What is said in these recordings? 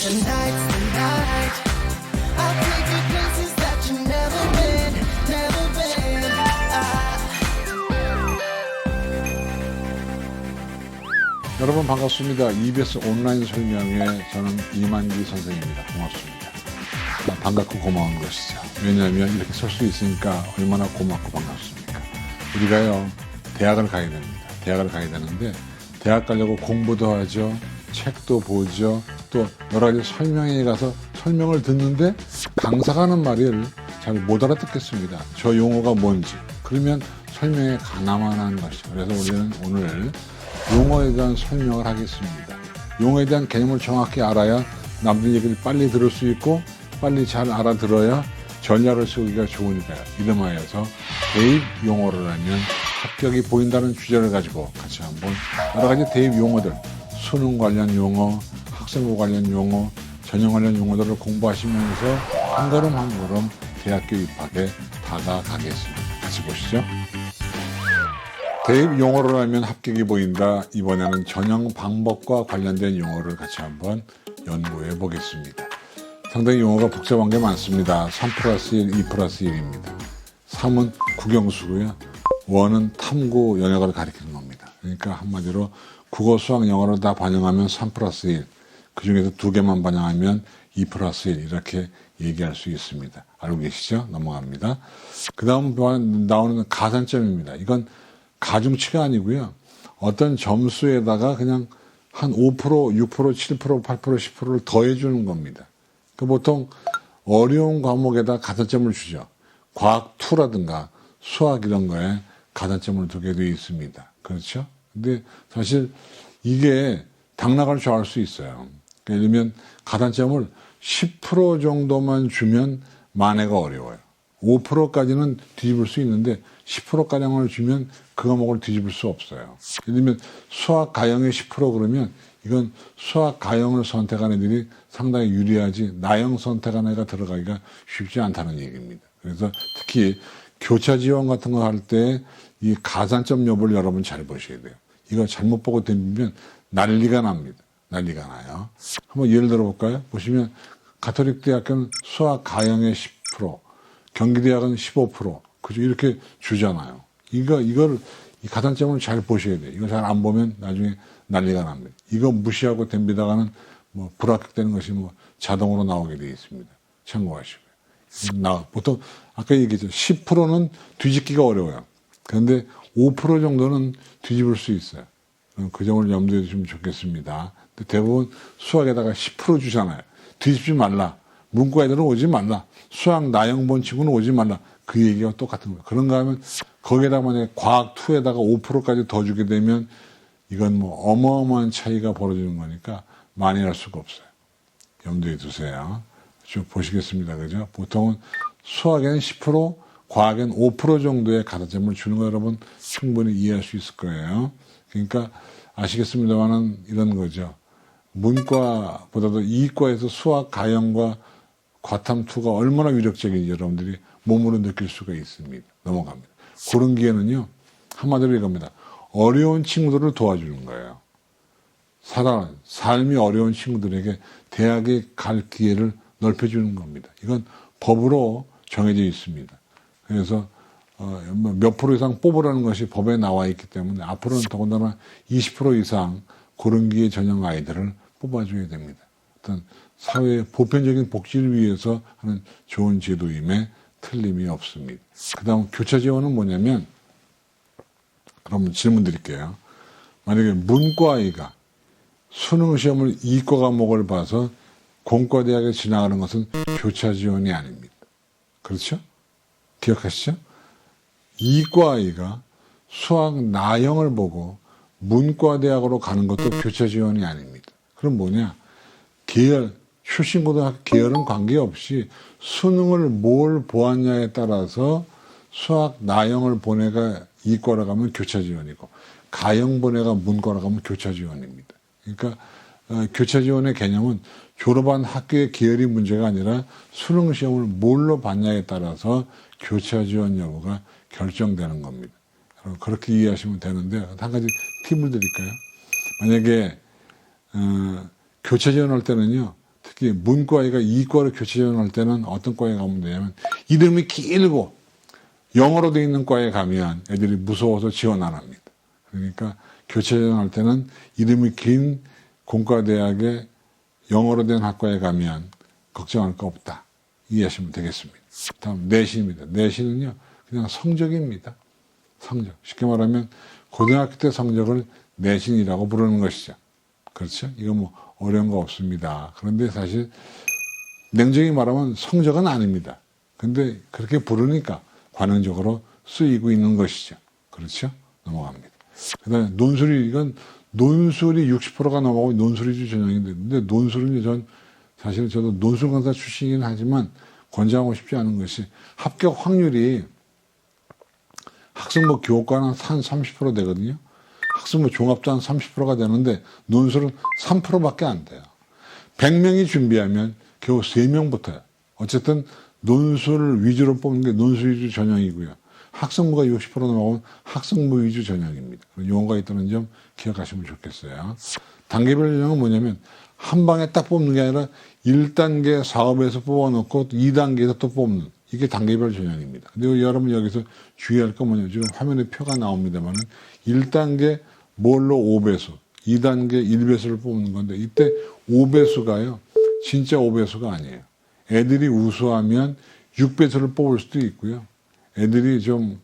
Tonight's the night. I'll take you places that you've never been, never been. 여러분 반갑습니다. EBS 온라인 설명회 저는 이만기 선생입니다. 고맙습니다. 반갑고 고마운 것이죠. 왜냐하면 이렇게 설 수 있으니까 얼마나 고맙고 반갑습니까? 우리가요 대학을 가야 됩니다. 대학을 가야 되는데 대학 가려고 공부도 하죠. 책도 보죠. 또 여러 가지 설명회에 가서 설명을 듣는데 강사가 하는 말을 잘 못 알아듣겠습니다. 저 용어가 뭔지. 그러면 설명에 가나마한 것이죠. 그래서 우리는 오늘 용어에 대한 설명을 하겠습니다. 용어에 대한 개념을 정확히 알아야 남들 얘기를 빨리 들을 수 있고 빨리 잘 알아들어야 전략을 세우기가 좋으니까요. 이름하여서 대입 용어를 하면 합격이 보인다는 주제를 가지고 같이 한번 여러 가지 대입 용어들, 수능 관련 용어, 학생부 관련 용어, 전형 관련 용어들을 공부하시면서 한 걸음 한 걸음 대학교 입학에 다가가겠습니다. 같이 보시죠. 대입 용어를 하면 합격이 보인다. 이번에는 전형 방법과 관련된 용어를 같이 한번 연구해 보겠습니다. 상당히 용어가 복잡한 게 많습니다. 3 플러스 1, 2 플러스 1입니다. 3은 국영수고요. 1은 탐구 영역을 가리키는 겁니다. 그러니까 한마디로 국어, 수학, 영어를 다 반영하면 3 플러스 1. 그 중에서 2개만 반영하면 2 플러스 1 이렇게 얘기할 수 있습니다. 알고 계시죠? 넘어갑니다. 그 다음 나오는 가산점입니다. 이건 가중치가 아니고요. 어떤 점수에다가 그냥 한 5%, 6%, 7%, 8%, 10%를 더해주는 겁니다. 보통 어려운 과목에다 가산점을 주죠. 과학 2라든가 수학 이런 거에 가산점을 두게 되어 있습니다. 그렇죠? 근데 사실 이게 당락을 좋아할 수 있어요. 예를 들면 가산점을 10% 정도만 주면 만회가 어려워요. 5%까지는 뒤집을 수 있는데 10%가량을 주면 그 과목을 뒤집을 수 없어요. 예를 들면 수학 가형의 10% 그러면 이건 수학 가형을 선택한 애들이 상당히 유리하지 나형 선택한 애가 들어가기가 쉽지 않다는 얘기입니다. 그래서 특히 교차 지원 같은 거 할 때 이 가산점 여부를 여러분 잘 보셔야 돼요. 이거 잘못 보고 덤비면 난리가 납니다. 난리가 나요. 한번 예를 들어 볼까요? 보시면 가톨릭 대학교는 수학 가형의 10%, 경기대학은 15%, 그죠? 이렇게 주잖아요. 이걸 이 가산점을 잘 보셔야 돼요. 이거 잘 안 보면 나중에 난리가 납니다. 이거 무시하고 덤비다가는 뭐 불합격되는 것이 뭐 자동으로 나오게 되어 있습니다. 참고하시고요. 보통 아까 얘기했죠. 10%는 뒤집기가 어려워요. 그런데 5% 정도는 뒤집을 수 있어요. 그 점을 염두에 두시면 좋겠습니다. 근데 대부분 수학에다가 10% 주잖아요. 뒤집지 말라. 문과 애들은 오지 말라. 수학 나형본 친구는 오지 말라. 그 얘기가 똑같은 거예요. 그런가 하면 거기에다가 만약에 과학 2에다가 5%까지 더 주게 되면 이건 뭐 어마어마한 차이가 벌어지는 거니까 만회할 수가 없어요. 염두에 두세요. 쭉 보시겠습니다. 그죠? 보통은 수학에는 10%, 과학에는 5% 정도의 가산점을 주는 거 여러분 충분히 이해할 수 있을 거예요. 그러니까 아시겠습니다만은 이런 거죠. 문과보다도 이과에서 수학 가형과 과탐 2가 얼마나 위력적인지 여러분들이 몸으로 느낄 수가 있습니다. 넘어갑니다. 그런 기회는요, 한마디로 이겁니다. 어려운 친구들을 도와주는 거예요. 삶이 어려운 친구들에게 대학에 갈 기회를 넓혀주는 겁니다. 이건 법으로 정해져 있습니다. 그래서 몇 프로 이상 뽑으라는 것이 법에 나와 있기 때문에 앞으로는 더군다나 20% 이상 그런 기회 전형 아이들을 뽑아줘야 됩니다. 어떤 사회의 보편적인 복지를 위해서 하는 좋은 제도임에 틀림이 없습니다. 그 다음 교차 지원은 뭐냐면, 그럼 질문 드릴게요. 만약에 문과아이가 수능 시험을 이과 과목을 봐서 공과대학에 진학하는 것은 교차 지원이 아닙니다. 그렇죠? 기억하시죠? 이과아이가 수학 나형을 보고 문과대학으로 가는 것도 교차 지원이 아닙니다. 그럼 뭐냐? 계열, 출신고등학교 계열은 관계없이 수능을 뭘 보았냐에 따라서 수학 나형을 본 애가 이과로 가면 교차 지원이고 가형 본 애가 문과로 가면 교차 지원입니다. 그러니까 교차 지원의 개념은 졸업한 학교의 계열이 문제가 아니라 수능 시험을 뭘로 봤냐에 따라서 교차 지원 여부가 결정되는 겁니다. 그렇게 이해하시면 되는데 한 가지 팁을 드릴까요? 만약에 교차 지원할 때는요, 특히 문과가 이과로 교체 전환할 때는 어떤 과에 가면 되냐면 이름이 길고 영어로 되어 있는 과에 가면 애들이 무서워서 지원 안 합니다. 그러니까 교체 전환할 때는 이름이 긴 공과대학에 영어로 된 학과에 가면 걱정할 거 없다. 이해하시면 되겠습니다. 다음 내신입니다. 내신은요 그냥 성적입니다. 성적. 쉽게 말하면 고등학교 때 성적을 내신이라고 부르는 것이죠. 그렇죠? 이거 뭐 어려운 거 없습니다. 그런데 사실 냉정히 말하면 성적은 아닙니다. 근데 그렇게 부르니까 관행적으로 쓰이고 있는 것이죠. 그렇죠? 넘어갑니다. 그 다음에 논술이, 이건 논술이 60%가 넘어가고 논술이 전형인데, 근데 논술은 전 사실 저도 논술 강사 출신이긴 하지만 권장하고 싶지 않은 것이 합격 확률이 학생부 교과는 한 30% 되거든요. 학생부 종합도 한 30%가 되는데 논술은 3%밖에 안 돼요. 100명이 준비하면 겨우 3명 붙어요. 어쨌든 논술 위주로 뽑는 게 논술 위주 전형이고요. 학생부가 60% 넘어가면 학생부 위주 전형입니다. 용어가 있다는 점 기억하시면 좋겠어요. 단계별 전형은 뭐냐면 한 방에 딱 뽑는 게 아니라 1단계 사업에서 뽑아놓고 2단계에서 또 뽑는, 이게 단계별 전형입니다. 근데 여러분 여기서 주의할 건 뭐냐면 지금 화면에 표가 나옵니다만은 1단계 뭘로 5배수, 2단계 1배수를 뽑는 건데 이때 5배수가요. 진짜 5배수가 아니에요. 애들이 우수하면 6배수를 뽑을 수도 있고요. 애들이 좀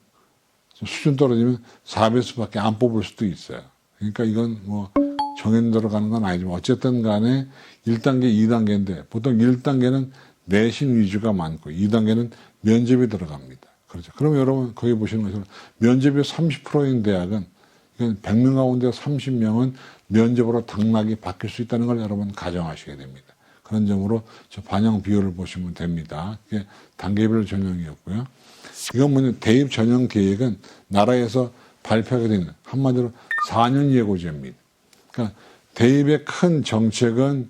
수준 떨어지면 4배수밖에 안 뽑을 수도 있어요. 그러니까 이건 뭐 정해는 들어가는 건 아니지만 어쨌든 간에 1단계, 2단계인데 보통 1단계는 내신 위주가 많고 2단계는 면접이 들어갑니다. 그렇죠. 그럼 여러분 거기 보시는 것처럼 면접이 30%인 대학은 100명 가운데 30명은 면접으로 당락이 바뀔 수 있다는 걸 여러분 가정하셔야 됩니다. 그런 점으로 저 반영 비율을 보시면 됩니다. 이게 단계별 전형이었고요. 이건 뭐냐, 대입 전형 계획은 나라에서 발표하게 되는 한마디로 4년 예고제입니다. 그러니까 대입의 큰 정책은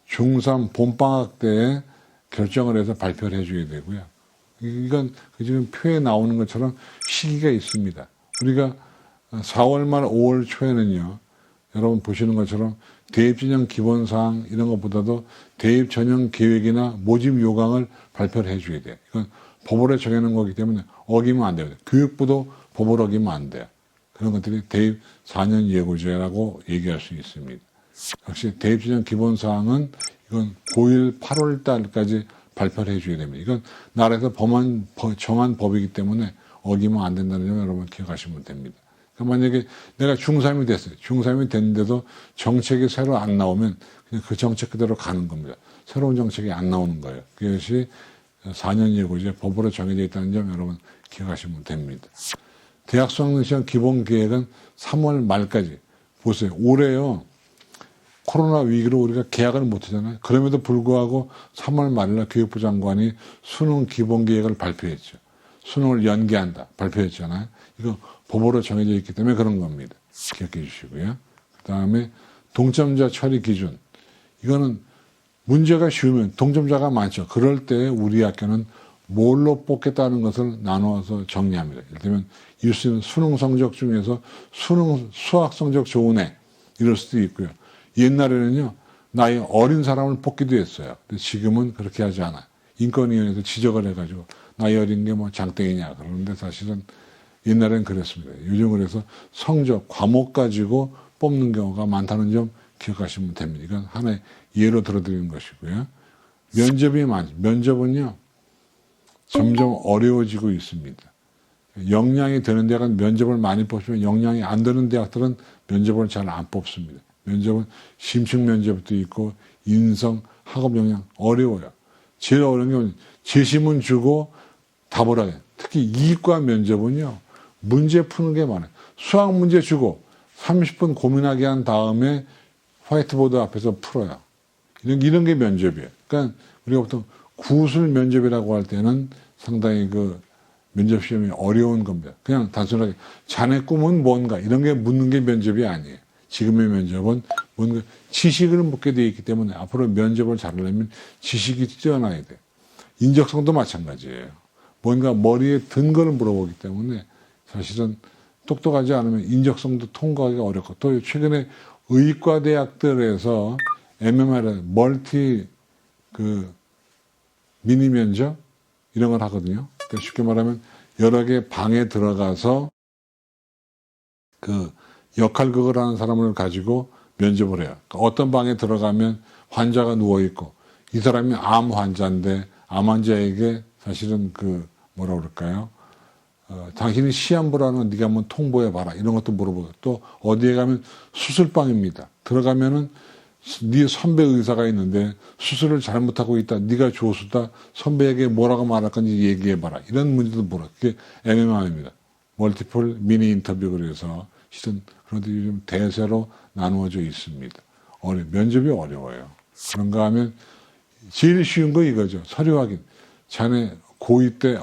중3 봄방학 때에 결정을 해서 발표를 해줘야 되고요. 이건 지금 표에 나오는 것처럼 시기가 있습니다. 우리가 4월 말 5월 초에는요, 여러분 보시는 것처럼 대입 전형 기본사항 이런 것보다도 대입 전형 계획이나 모집 요강을 발표를 해줘야 돼요. 이건 법으로 정해놓은 거기 때문에 어기면 안 돼요. 교육부도 법을 어기면 안 돼요. 그런 것들이 대입 4년 예고제라고 얘기할 수 있습니다. 역시 대입 전형 기본사항은 이건 9일 8월 달까지 발표를 해줘야 됩니다. 이건 나라에서 정한 법이기 때문에 어기면 안 된다는 점 여러분 기억하시면 됩니다. 그러니까 만약에 내가 중3이 됐어요. 중3이 됐는데도 정책이 새로 안 나오면 그냥 그 정책 그대로 가는 겁니다. 새로운 정책이 안 나오는 거예요. 그것이 4년 예고제 법으로 정해져 있다는 점 여러분 기억하시면 됩니다. 대학 수학능 시험 기본 계획은 3월 말까지. 보세요. 올해요. 코로나 위기로 우리가 개학을 못 하잖아요. 그럼에도 불구하고 3월 말일날 교육부 장관이 수능 기본 계획을 발표했죠. 수능을 연기한다. 발표했잖아요. 이거 법으로 정해져 있기 때문에 그런 겁니다. 기억해 주시고요. 그 다음에 동점자 처리 기준. 이거는 문제가 쉬우면 동점자가 많죠. 그럴 때 우리 학교는 뭘로 뽑겠다는 것을 나누어서 정리합니다. 예를 들면 일수는 수능 성적 중에서 수학 성적 좋은 애 이럴 수도 있고요. 옛날에는요 나이 어린 사람을 뽑기도 했어요. 근데 지금은 그렇게 하지 않아요. 인권위원회에서 지적을 해가지고 나이 어린 게 뭐 장땡이냐 그러는데 사실은 옛날엔 그랬습니다. 요즘 그래서 성적 과목 가지고 뽑는 경우가 많다는 점 기억하시면 됩니다. 이건 하나의 예로 들어드리는 것이고요. 면접은요 점점 어려워지고 있습니다. 역량이 되는 대학은 면접을 많이 뽑지만 역량이 안 되는 대학들은 면접을 잘 안 뽑습니다. 면접은 심층 면접도 있고 인성, 학업 역량 어려워요. 제일 어려운 게 제시문 주고 답을 하게. 특히 이과 면접은요 문제 푸는 게 많아요. 수학 문제 주고 30분 고민하게 한 다음에 화이트보드 앞에서 풀어요. 이런 게 면접이에요. 그러니까 우리가 보통 구술 면접이라고 할 때는 상당히 그 면접 시험이 어려운 겁니다. 그냥 단순하게 자네 꿈은 뭔가 이런 게 묻는 게 면접이 아니에요. 지금의 면접은 뭔가 지식을 묻게 되어 있기 때문에 앞으로 면접을 잘하려면 지식이 뛰어나야 돼요. 인적성도 마찬가지예요. 뭔가 머리에 든 거를 물어보기 때문에 사실은 똑똑하지 않으면 인적성도 통과하기가 어렵고 또 최근에 의과대학들에서 MMR, 멀티 미니 면접 이런 걸 하거든요. 그러니까 쉽게 말하면 여러 개 방에 들어가서 역할극을 하는 사람을 가지고 면접을 해요. 그러니까 어떤 방에 들어가면 환자가 누워 있고 이 사람이 암 환자인데 암 환자에게 사실은 뭐라 그럴까요? 당신이 시험 보라는 네가 한번 통보해 봐라 이런 것도 물어보고 또 어디에 가면 수술방입니다. 들어가면은 네 선배 의사가 있는데 수술을 잘못하고 있다. 네가 조수다. 선배에게 뭐라고 말할 건지 얘기해 봐라. 이런 문제도 물어. 그게 MMR입니다. 멀티플 미니 인터뷰 그래서 실은 그런데 요즘 대세로 나누어져 있습니다. 면접이 어려워요. 그런가 하면 제일 쉬운 거 이거죠. 서류 확인. 자네 고2 때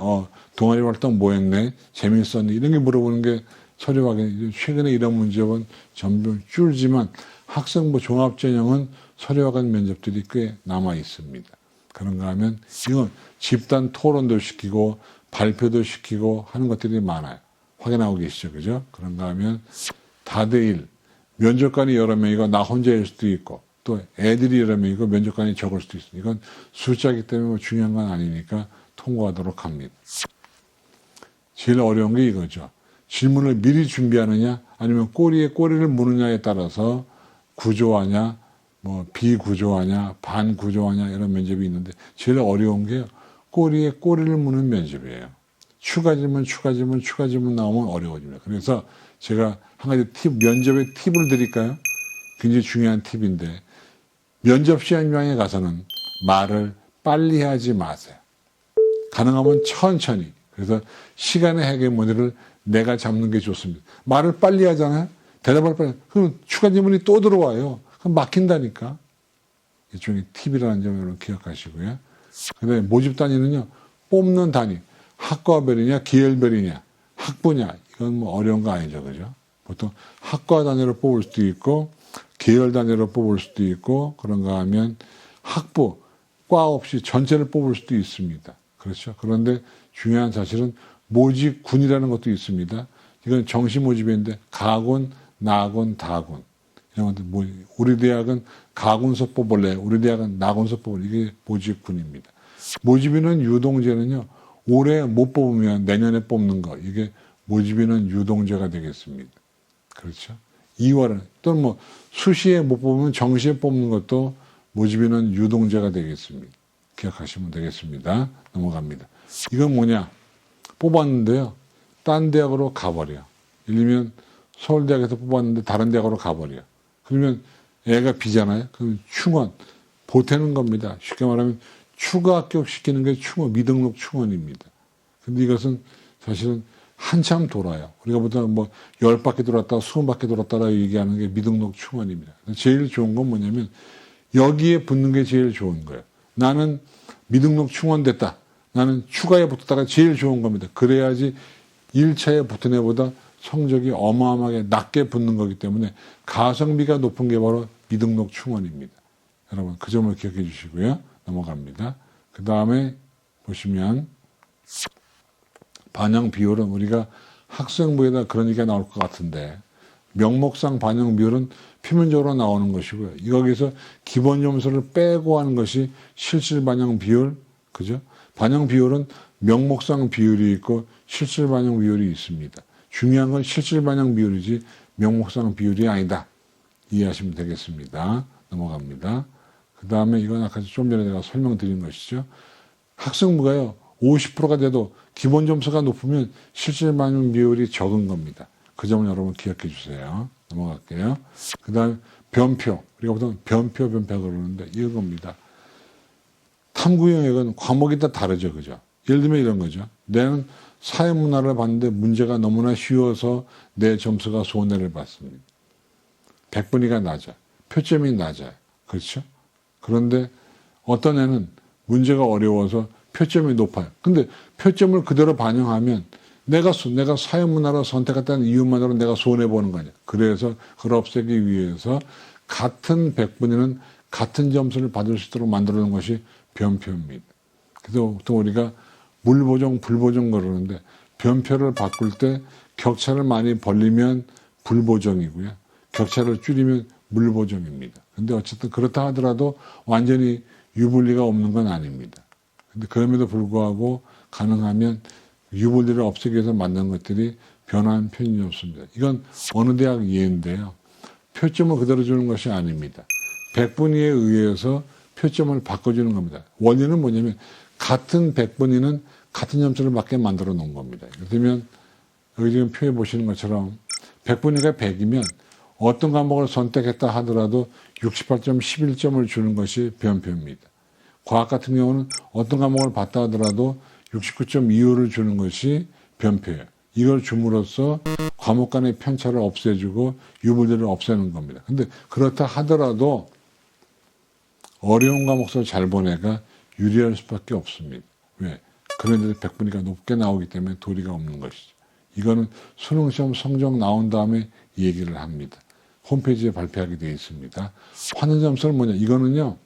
동아리 활동 뭐 했네? 재밌었니? 이런 게 물어보는 게 서류 확인. 최근에 이런 문제는 점점 줄지만 학생부 종합전형은 서류 확인 면접들이 꽤 남아 있습니다. 그런가 하면 이건 집단 토론도 시키고 발표도 시키고 하는 것들이 많아요. 확인하고 계시죠? 그죠? 그런가 하면 다대일 면접관이 여러 명이고 나 혼자일 수도 있고 또 애들이 여러 명이고 면접관이 적을 수도 있습니다. 이건 숫자이기 때문에 뭐 중요한 건 아니니까 통과하도록 합니다. 제일 어려운 게 이거죠. 질문을 미리 준비하느냐 아니면 꼬리에 꼬리를 무느냐에 따라서 구조하냐 뭐 비구조하냐 반구조하냐 이런 면접이 있는데 제일 어려운 게 꼬리에 꼬리를 무는 면접이에요. 추가 질문 나오면 어려워집니다. 그래서 제가 한 가지 면접의 팁을 드릴까요? 굉장히 중요한 팁인데 면접 시험장에 가서는 말을 빨리 하지 마세요. 가능하면 천천히. 그래서 시간의 헤게모니를 내가 잡는 게 좋습니다. 말을 빨리 하잖아요. 대답을 빨리. 그럼 추가 질문이 또 들어와요. 그럼 막힌다니까. 일종의 팁이라는 점을 여러분 기억하시고요. 그다음에 모집 단위는요. 뽑는 단위. 학과별이냐 계열별이냐 학부냐 이건 뭐 어려운 거 아니죠. 그죠? 보통 학과 단위로 뽑을 수도 있고 계열 단위로 뽑을 수도 있고 그런가 하면 학부 과 없이 전체를 뽑을 수도 있습니다. 그렇죠? 그런데 중요한 사실은 모집군이라는 것도 있습니다. 이건 정시 모집인데 가군, 나군, 다군 이런 것들 우리 대학은 가군서 뽑을래, 우리 대학은 나군서 뽑을래 이게 모집군입니다. 모집인은 유동제는요. 올해 못 뽑으면 내년에 뽑는 거 이게 모집인은 유동제가 되겠습니다. 그렇죠? 2월은 또는 뭐 수시에 못 뽑으면 정시에 뽑는 것도 모집인은 유동제가 되겠습니다. 기억하시면 되겠습니다. 넘어갑니다. 이건 뭐냐? 뽑았는데요. 딴 대학으로 가버려. 예를 들면 서울대학에서 뽑았는데 다른 대학으로 가버려. 그러면 애가 비잖아요. 그럼 충원, 보태는 겁니다. 쉽게 말하면 추가 합격시키는 게 미등록 충원입니다. 근데 이것은 사실은 한참 돌아요. 우리가 보통 뭐 10바퀴 돌았다, 20바퀴 돌았다라고 얘기하는 게 미등록 충원입니다. 제일 좋은 건 뭐냐면 여기에 붙는 게 제일 좋은 거예요. 나는 미등록 충원됐다. 나는 추가에 붙었다가 제일 좋은 겁니다. 그래야지 1차에 붙은 애보다 성적이 어마어마하게 낮게 붙는 거기 때문에 가성비가 높은 게 바로 미등록 충원입니다. 여러분 그 점을 기억해 주시고요. 넘어갑니다. 그 다음에 보시면 반영 비율은 우리가 학생부에다 그런 얘기가 나올 것 같은데 명목상 반영 비율은 표면적으로 나오는 것이고요. 여기서 기본 점수를 빼고 하는 것이 실질 반영 비율, 그죠? 반영 비율은 명목상 비율이 있고 실질 반영 비율이 있습니다. 중요한 건 실질 반영 비율이지 명목상 비율이 아니다. 이해하시면 되겠습니다. 넘어갑니다. 그 다음에 이건 아까 좀 전에 내가 설명드린 것이죠. 학생부가요, 50%가 돼도 기본 점수가 높으면 실질 반영 비율이 적은 겁니다. 그 점을 여러분 기억해 주세요. 넘어갈게요. 그 다음에 변표. 우리가 보통 변표 그러는데 이겁니다. 탐구 영역은 과목이 다 다르죠. 그죠? 예를 들면 이런 거죠. 내는 사회문화를 봤는데 문제가 너무나 쉬워서 내 점수가 손해를 받습니다. 100분위가 낮아. 표점이 낮아요. 그렇죠? 그런데 어떤 애는 문제가 어려워서 표점이 높아요. 근데 표점을 그대로 반영하면 내가 사회문화로 선택했다는 이유만으로 내가 손해보는 거 아니야. 그래서 그걸 없애기 위해서 같은 100분위는 같은 점수를 받을 수 있도록 만들어놓은 것이 변표입니다. 그래서 보통 우리가 물보정, 불보정 그러는데 변표를 바꿀 때 격차를 많이 벌리면 불보정이고요. 격차를 줄이면 물보점입니다. 근데 어쨌든 그렇다 하더라도 완전히 유불리가 없는 건 아닙니다. 근데 그럼에도 불구하고 가능하면 유불리를 없애기 위해서 만든 것들이 변화한 편이 없습니다. 이건 어느 대학 예인데요. 표점을 그대로 주는 것이 아닙니다. 백분위에 의해서 표점을 바꿔주는 겁니다. 원리는 뭐냐면 같은 백분위는 같은 점수를 맞게 만들어 놓은 겁니다. 예를 들면 여기 지금 표에 보시는 것처럼 백분위가 100이면 어떤 과목을 선택했다 하더라도 68.11점을 주는 것이 변표입니다. 과학 같은 경우는 어떤 과목을 봤다 하더라도 69.25를 주는 것이 변표예요. 이걸 줌으로써 과목 간의 편차를 없애주고 유불리를 없애는 겁니다. 근데 그렇다 하더라도 어려운 과목서 잘 보내가 유리할 수밖에 없습니다. 왜? 그런 데서 백분위가 높게 나오기 때문에 도리가 없는 것이죠. 이거는 수능시험 성적 나온 다음에 얘기를 합니다. 홈페이지에 발표하게 되어 있습니다. 환원 점수는 뭐냐? 이거는요,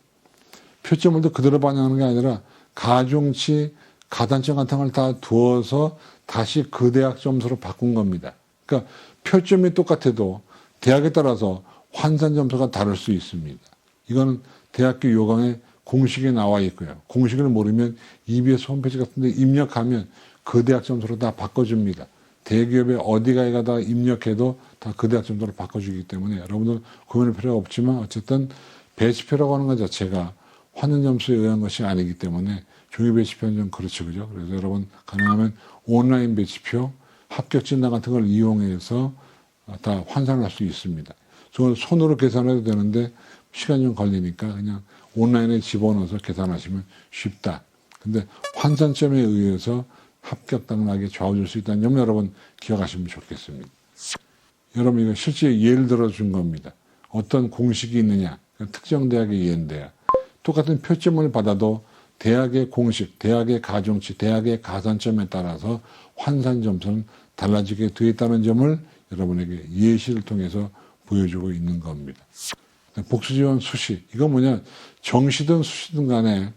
표점을 그대로 반영하는 게 아니라 가중치, 가단점 같은 걸 다 두어서 다시 그 대학 점수로 바꾼 겁니다. 그러니까 표점이 똑같아도 대학에 따라서 환산 점수가 다를 수 있습니다. 이거는 대학교 요강에 공식이 나와 있고요. 공식을 모르면 EBS 홈페이지 같은 데 입력하면 그 대학 점수로 다 바꿔줍니다. 대기업에 어디가에 가다 입력해도 다 그 대학 점수로 바꿔주기 때문에 여러분들 고민할 필요가 없지만 어쨌든 배치표라고 하는 것 자체가 환원 점수에 의한 것이 아니기 때문에 종이 배치표는 좀 그렇죠. 그죠? 그래서 여러분 가능하면 온라인 배치표, 합격 진단 같은 걸 이용해서 다 환산을 할 수 있습니다. 손으로 계산해도 되는데 시간이 좀 걸리니까 그냥 온라인에 집어넣어서 계산하시면 쉽다. 근데 환산점에 의해서 합격 당락에 좌우될 수 있다는 점 여러분 기억하시면 좋겠습니다. 여러분 이거 실제 예를 들어 준 겁니다. 어떤 공식이 있느냐. 특정 대학의 예인데요. 똑같은 표점을 받아도 대학의 공식, 대학의 가중치, 대학의 가산점에 따라서 환산 점수는 달라지게 되어 있다는 점을 여러분에게 예시를 통해서 보여주고 있는 겁니다. 복수지원 수시, 이건 뭐냐, 정시든 수시든 간에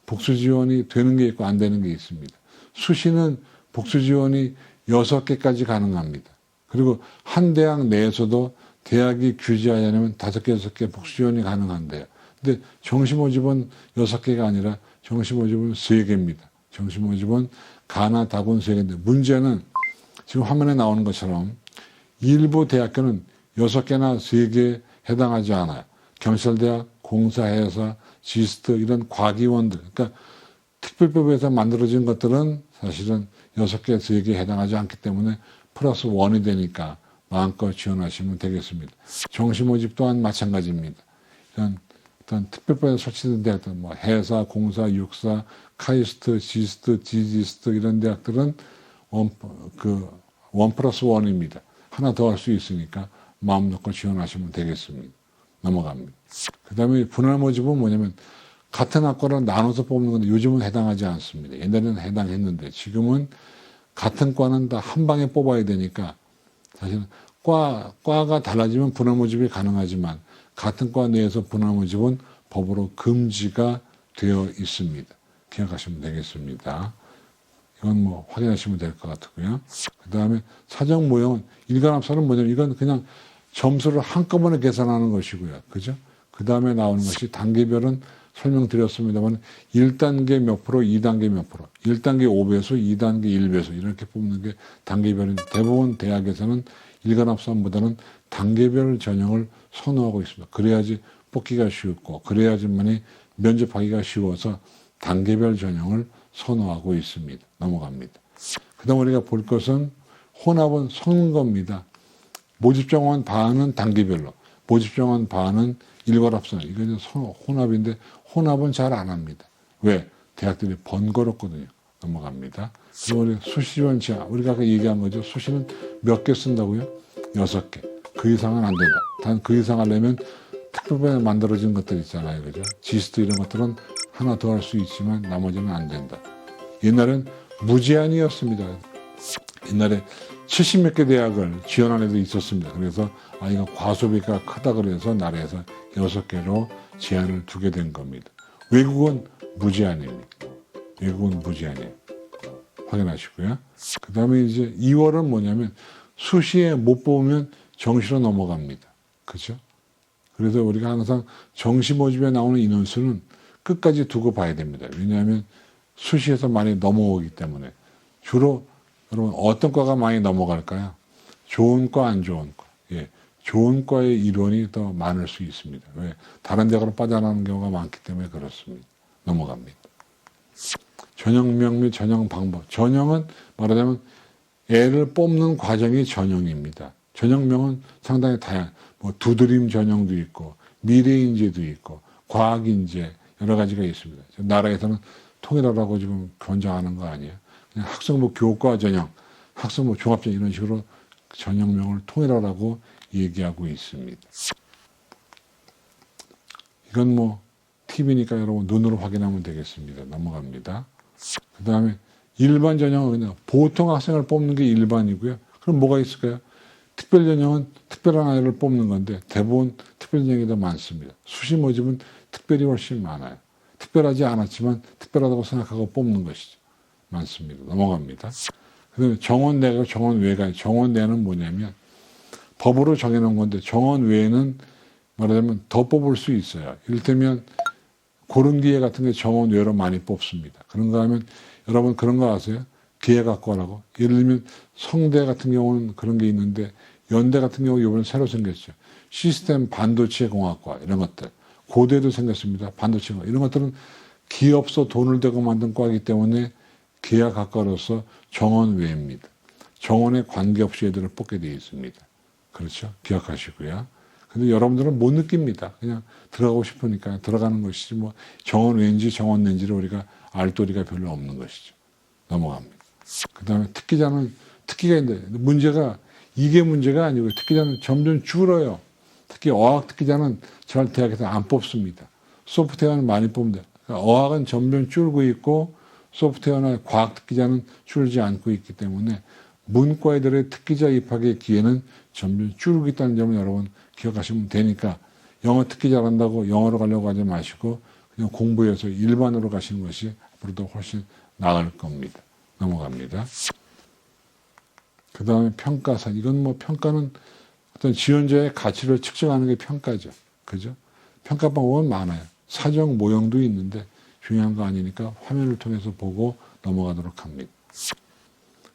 복수지원이 되는 게 있고 안 되는 게 있습니다. 수시는 복수지원이 6개까지 가능합니다. 그리고 한 대학 내에서도 대학이 규제하려면 5개, 6개 복수지원이 가능한데요. 근데 정시 모집은 6개가 아니라 정시 모집은 3개입니다. 정시 모집은 가나 다군 3개인데 문제는 지금 화면에 나오는 것처럼 일부 대학교는 6개나 3개에 해당하지 않아요. 경찰대학, 공사회사, 지스트 이런 과기원들, 그러니까 특별법에서 만들어진 것들은 사실은 6개, 3개에 해당하지 않기 때문에 플러스 1이 되니까 마음껏 지원하시면 되겠습니다. 정시 모집 또한 마찬가지입니다. 어떤 특별법에 설치된 대학들, 뭐 해사, 공사, 육사, 카이스트, 지스트, 지지스트 이런 대학들은 1 플러스 1입니다. 하나 더 할 수 있으니까 마음 놓고 지원하시면 되겠습니다. 넘어갑니다. 그 다음에 분할 모집은 뭐냐면 같은 학과를 나눠서 뽑는 건데 요즘은 해당하지 않습니다. 옛날에는 해당했는데 지금은 같은 과는 다 한 방에 뽑아야 되니까 사실은 과가 달라지면 분할 모집이 가능하지만 같은 과 내에서 분할 모집은 법으로 금지가 되어 있습니다. 기억하시면 되겠습니다. 이건 뭐 확인하시면 될 것 같고요. 그 다음에 사정 모형은 일간합산은 뭐냐면 이건 그냥 점수를 한꺼번에 계산하는 것이고요. 그죠? 그 다음에 나오는 것이 단계별은 설명드렸습니다만 1단계 몇 프로, 2단계 몇 프로, 1단계 5배수, 2단계 1배수 이렇게 뽑는 게 단계별인데 대부분 대학에서는 일간합산보다는 단계별 전형을 선호하고 있습니다. 그래야지 뽑기가 쉽고 그래야지만이 면접하기가 쉬워서 단계별 전형을 선호하고 있습니다. 넘어갑니다. 그 다음 우리가 볼 것은 혼합은 섞는 겁니다. 모집정원 반은 단계별로, 모집정원 반은 일괄합산. 이건 혼합인데 혼합은 잘 안 합니다. 왜? 대학들이 번거롭거든요. 넘어갑니다. 그리고 우리 수시지원 제한, 우리가 아까 얘기한 거죠. 수시는 몇 개 쓴다고요? 6개. 그 이상은 안 된다. 단 그 이상 하려면 특별법에 만들어진 것들 있잖아요. 그죠? 지스트 이런 것들은 하나 더 할 수 있지만 나머지는 안 된다. 옛날엔 무제한이었습니다. 옛날에 70몇 개 대학을 지원한 애도 있었습니다. 그래서 이거 과소비가 크다 그래서 나라에서 6개로 제한을 두게 된 겁니다. 외국은 무제한입니다. 외국은 무제한이에요. 확인하시고요. 그 다음에 이제 2월은 뭐냐면 수시에 못 뽑으면 정시로 넘어갑니다. 그죠? 그래서 우리가 항상 정시 모집에 나오는 인원수는 끝까지 두고 봐야 됩니다. 왜냐하면 수시에서 많이 넘어오기 때문에. 주로 여러분 어떤 과가 많이 넘어갈까요? 좋은 과, 안 좋은 과. 예, 좋은 과의 인원이 더 많을 수 있습니다. 왜? 다른 대학으로 빠져나가는 경우가 많기 때문에 그렇습니다. 넘어갑니다. 전형명 및 전형 방법. 전형은 말하자면 애를 뽑는 과정이 전형입니다. 전형명은 상당히 다양한, 뭐 두드림 전형도 있고 미래인재도 있고 과학인재 여러 가지가 있습니다. 나라에서는 통일하라고 지금 권장하는 거 아니에요. 그냥 학생부 교과 전형, 학생부 종합전형 이런 식으로 전형명을 통일하라고 얘기하고 있습니다. 이건 뭐 팁이니까 여러분 눈으로 확인하면 되겠습니다. 넘어갑니다. 그 다음에 일반 전형은 그냥 보통 학생을 뽑는 게 일반이고요. 그럼 뭐가 있을까요? 특별 전형은 특별한 아이를 뽑는 건데 대부분 특별 전형이 더 많습니다. 수시 모집은 특별히 훨씬 많아요. 특별하지 않았지만 특별하다고 생각하고 뽑는 것이죠. 많습니다. 넘어갑니다. 그 다음에 정원내가 정원외가, 정원내는 뭐냐면 법으로 정해놓은 건데 정원외에는 말하자면 더 뽑을 수 있어요. 이를테면 고른기회 같은 게 정원외로 많이 뽑습니다. 그런가 하면 여러분 그런 거 아세요? 기회학과라고. 예를 들면 성대 같은 경우는 그런 게 있는데 연대 같은 경우 이번에 새로 생겼죠. 시스템 반도체 공학과 이런 것들. 고대도 생겼습니다. 반도체 공학. 이런 것들은 기업서 돈을 대고 만든 과이기 때문에 기하학과로서 정원외입니다. 정원에 관계없이 애들을 뽑게 되어 있습니다. 그렇죠? 기억하시고요. 근데 여러분들은 못 느낍니다. 그냥 들어가고 싶으니까 들어가는 것이지 뭐 정원외인지 정원내인지를 우리가 알 도리가 별로 없는 것이죠. 넘어갑니다. 그 다음에 특기자는 특기가 있는데 문제가 이게 문제가 아니고 특기자는 점점 줄어요. 특히 어학 특기자는 잘 대학에서 안 뽑습니다. 소프트웨어는 많이 뽑는다. 그러니까 어학은 점점 줄고 있고 소프트웨어나 과학 특기자는 줄지 않고 있기 때문에 문과 애들의 특기자 입학의 기회는 점점 줄고 있다는 점을 여러분 기억하시면 되니까 영어 특기 잘한다고 영어로 가려고 하지 마시고 그냥 공부해서 일반으로 가시는 것이 앞으로도 훨씬 나을 겁니다. 넘어갑니다. 그 다음에 평가사. 이건 뭐 평가는 어떤 지원자의 가치를 측정하는 게 평가죠. 그죠? 평가 방법은 많아요. 사정 모형도 있는데 중요한 거 아니니까 화면을 통해서 보고 넘어가도록 합니다.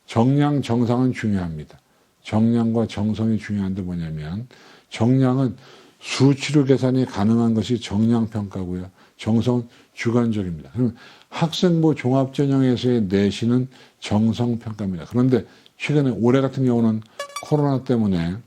정량, 정상은 중요합니다. 정량과 정성이 중요한데 뭐냐면 정량은 수치로 계산이 가능한 것이 정량평가고요. 정성은 주관적입니다. 그러면 학생부 종합전형에서의 내신은 정성평가입니다. 그런데 최근에 올해 같은 경우는 코로나 때문에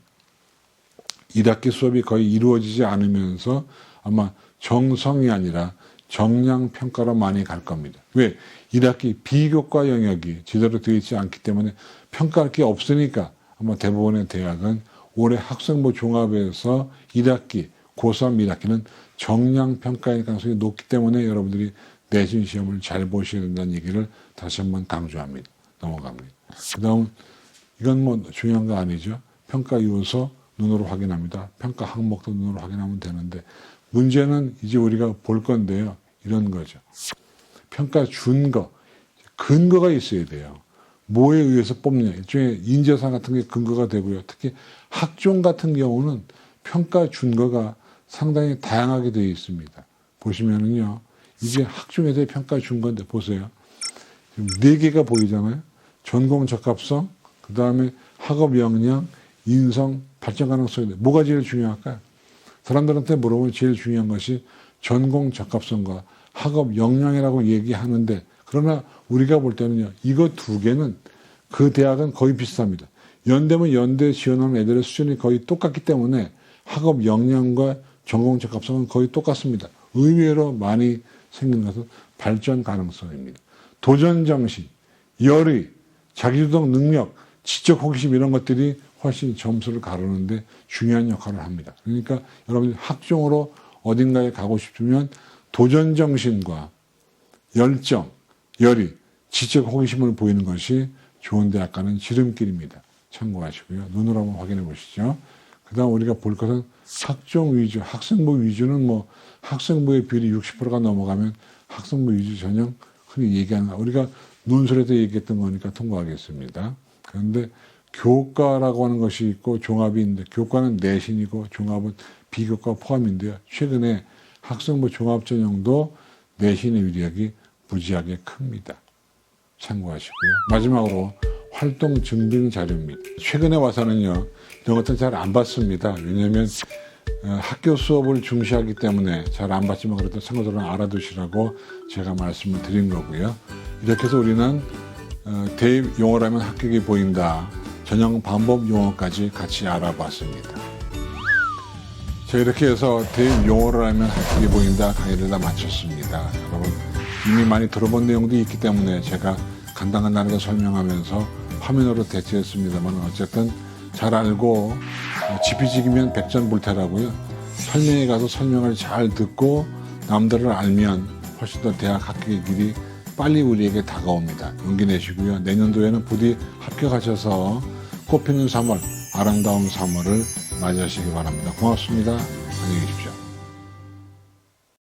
1학기 수업이 거의 이루어지지 않으면서 아마 정성이 아니라 정량평가로 많이 갈 겁니다. 왜? 1학기 비교과 영역이 제대로 되어 있지 않기 때문에 평가할 게 없으니까 아마 대부분의 대학은 올해 학생부 종합에서 1학기, 고3 1학기는 정량평가의 가능성이 높기 때문에 여러분들이 내신 시험을 잘 보셔야 된다는 얘기를 다시 한번 강조합니다. 넘어갑니다. 그 다음, 이건 뭐 중요한 거 아니죠. 평가 요소 눈으로 확인합니다. 평가 항목도 눈으로 확인하면 되는데 문제는 이제 우리가 볼 건데요. 이런 거죠. 평가 준거, 근거가 있어야 돼요. 뭐에 의해서 뽑느냐. 일종의 인재상 같은 게 근거가 되고요. 특히 학종 같은 경우는 평가 준거가 상당히 다양하게 되어 있습니다. 보시면은요. 이게 학종에서의 평가 준건데 보세요. 지금 4개가 보이잖아요. 전공 적합성, 그 다음에 학업 역량, 인성, 발전 가능성인데 뭐가 제일 중요할까요? 사람들한테 물어보면 제일 중요한 것이 전공 적합성과 학업 역량이라고 얘기하는데 그러나 우리가 볼 때는요. 이거 2개는 그 대학은 거의 비슷합니다. 연대면 연대 지원하는 애들의 수준이 거의 똑같기 때문에 학업 역량과 전공 적합성은 거의 똑같습니다. 의외로 많이 생긴 것은 발전 가능성입니다. 도전 정신, 열의, 자기주도 능력, 지적 호기심 이런 것들이 훨씬 점수를 가르는데 중요한 역할을 합니다. 그러니까 여러분이 학종으로 어딘가에 가고 싶으면 도전 정신과 열정, 열의, 지적 호기심을 보이는 것이 좋은 대학 가는 지름길입니다. 참고하시고요. 눈으로 한번 확인해 보시죠. 그 다음 우리가 볼 것은 학종 위주, 학생부 위주는 뭐 학생부의 비율이 60%가 넘어가면 학생부 위주 전형 흔히 얘기하는 우리가 논술에서 얘기했던 거니까 통과하겠습니다. 그런데 교과라고 하는 것이 있고 종합이 있는데 교과는 내신이고 종합은 비교과 포함인데요. 최근에 학생부 종합전형도 내신의 위력이 무지하게 큽니다. 참고하시고요. 마지막으로 활동 증빙 자료입니다. 최근에 와서는요, 이런 것들 잘 안 받습니다. 왜냐하면 학교 수업을 중시하기 때문에 잘 안 받지만 그래도 참고적으로 알아두시라고 제가 말씀을 드린 거고요. 이렇게 해서 우리는 대입 용어라면 합격이 보인다, 전형 방법 용어까지 같이 알아봤습니다. 자, 이렇게 해서 대입 용어를 알면 합격이 보인다 강의를 다 마쳤습니다. 여러분 이미 많이 들어본 내용도 있기 때문에 제가 간단하게 설명하면서 화면으로 대체했습니다만 어쨌든 잘 알고 지피지기면 백전불태라고요. 설명회 가서 설명을 잘 듣고 남들을 알면 훨씬 더 대학 합격의 길이 빨리 우리에게 다가옵니다. 용기 내시고요. 내년도에는 부디 합격하셔서 꽃피는 3월, 아름다운 3월을 맞이하시기 바랍니다. 고맙습니다. 안녕히 계십시오.